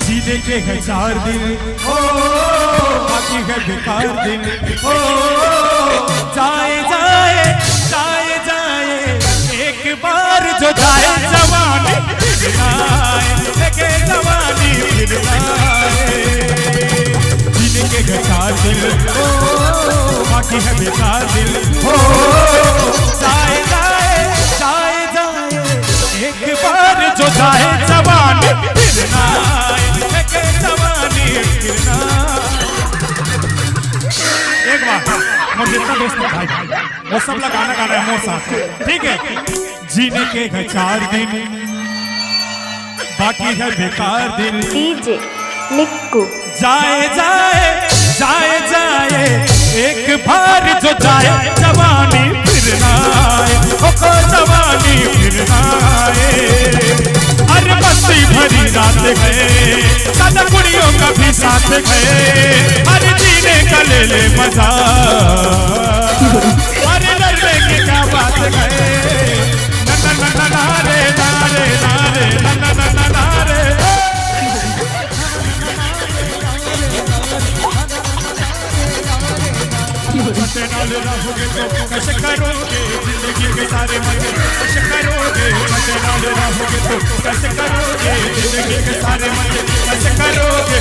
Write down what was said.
जीने के है 4 दिन ओ बाकी है बेकार दिन ओ जाए जाए जाए जाए एक बार जो जाए जवानी फिर आए लेके जवानी फिर आए। जीने के है 4 दिन ओ बाकी है बेकार दिन ओ जाए जाए जाए जाए एक बार जो जाए जवानी फिर आए लेके जवानी फिर आए। एक बार मुझे जितना दोस्त भाई वो सब लगाना गाना है मोर साथ, ठीक है। जीने के है 4 दिन बाकी है बेकार दिन डीजे निक्कू जाए जाए जाए जाए एक बार जो जाए जवानी फिर आए ओ जवानी फिर आए। अरे मस्ती भरी रात गए दादा कुड़ियों का भी साथ गए अरे जीने का ले ले मजा अरे लड़ने की क्या बात गए नारे नारे नारे नारे नाले रहोगे तो कैसे करोगे जिंदगी के सारे मजे कैसे करोगे नाले रहोगे तो कैसे करोगे जिंदगी के सारे मजे कैसे करोगे।